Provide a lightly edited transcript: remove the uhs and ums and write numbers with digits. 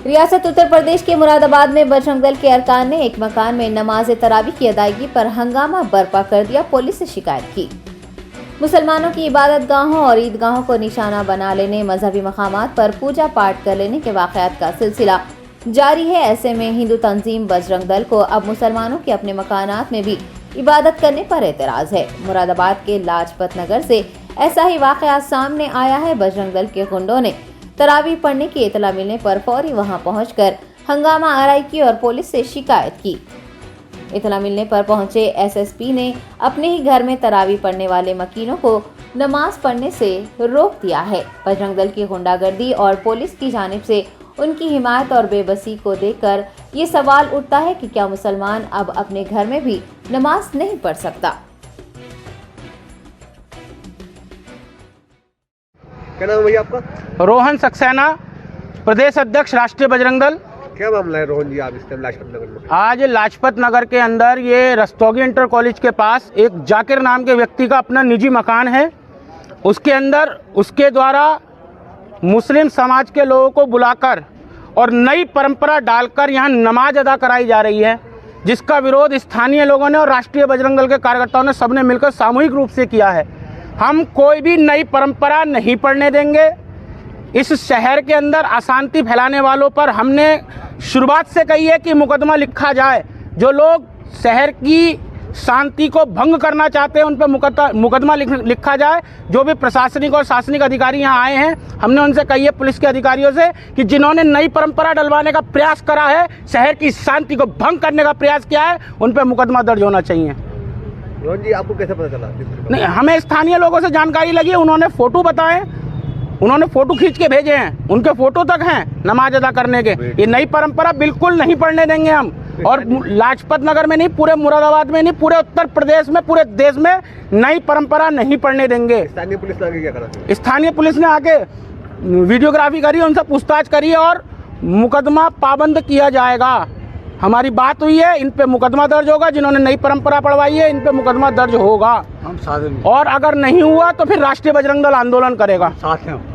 रियासत उत्तर प्रदेश के मुरादाबाद में बजरंग दल के अरकान ने एक मकान में नमाज तरावी की अदायगी पर हंगामा बर्पा कर दिया। पुलिस से शिकायत की। मुसलमानों की इबादत गाहों और ईदगाहों को निशाना बना लेने, मजहबी मकामात पर पूजा पाठ कर लेने के वाक़यात का सिलसिला जारी है। ऐसे में हिंदू तंजीम बजरंग दल को अब मुसलमानों के अपने मकानात में भी इबादत करने पर एतराज़ है। मुरादाबाद के लाजपत नगर से ऐसा ही वाक़या सामने आया है। बजरंग दल के गुंडों ने तरावी पढ़ने की इतला मिलने पर फौरी वहां पहुंचकर हंगामा आराई की और पुलिस से शिकायत की। इतला मिलने पर पहुंचे एसएसपी ने अपने ही घर में तरावी पढ़ने वाले मकीनों को नमाज पढ़ने से रोक दिया है। बजरंग दल की गुंडागर्दी और पुलिस की जानिब से उनकी हिमायत और बेबसी को देखकर ये सवाल उठता है कि क्या मुसलमान अब अपने घर में भी नमाज नहीं पढ़ सकता। क्या नाम है भैया आपका? रोहन सक्सेना, प्रदेश अध्यक्ष राष्ट्रीय बजरंग दल। क्या मामला है रोहन जी, आप इस टाइम लाजपत नगर में? आज लाजपत नगर के अंदर ये रस्तोगी इंटर कॉलेज के पास एक जाकिर नाम के व्यक्ति का अपना निजी मकान है। उसके अंदर उसके द्वारा मुस्लिम समाज के लोगों को बुलाकर और नई परंपरा डालकर यहाँ नमाज अदा कराई जा रही है, जिसका विरोध स्थानीय लोगों ने और राष्ट्रीय बजरंग दल के कार्यकर्ताओं ने सबने मिलकर सामूहिक रूप से किया है। हम कोई भी नई परंपरा नहीं पढ़ने देंगे। इस शहर के अंदर अशांति फैलाने वालों पर हमने शुरुआत से कही है कि मुकदमा लिखा जाए। जो लोग शहर की शांति को भंग करना चाहते हैं उन पर मुकदमा लिखा जाए। जो भी प्रशासनिक और शासनिक अधिकारी यहाँ आए हैं, हमने उनसे कही है, पुलिस के अधिकारियों से, कि जिन्होंने नई परंपरा डलवाने का प्रयास करा है, शहर की शांति को भंग करने का प्रयास किया है, उन पर मुकदमा दर्ज होना चाहिए। रोहन जी, आपको कैसे पता चला? नहीं, हमें स्थानीय लोगों से जानकारी लगी, उन्होंने फोटो बताए, उन्होंने फोटो खींच के भेजे हैं, उनके फोटो तक हैं नमाज अदा करने के। ये नई परंपरा बिल्कुल नहीं पढ़ने देंगे हम। और लाजपत नगर में नहीं, पूरे मुरादाबाद में नहीं, पूरे उत्तर प्रदेश में, पूरे देश में नई परंपरा नहीं पढ़ने देंगे। स्थानीय पुलिस ने आगे क्या करा? स्थानीय पुलिस ने आके वीडियोग्राफी करी, उनसे पूछताछ करी और मुकदमा पाबंद किया जाएगा। हमारी बात हुई है, इन पे मुकदमा दर्ज होगा। जिन्होंने नई परंपरा पढ़वाई है, इन पे मुकदमा दर्ज होगा। हम साथ हैं, और अगर नहीं हुआ तो फिर राष्ट्रीय बजरंग दल आंदोलन करेगा। साथ हैं।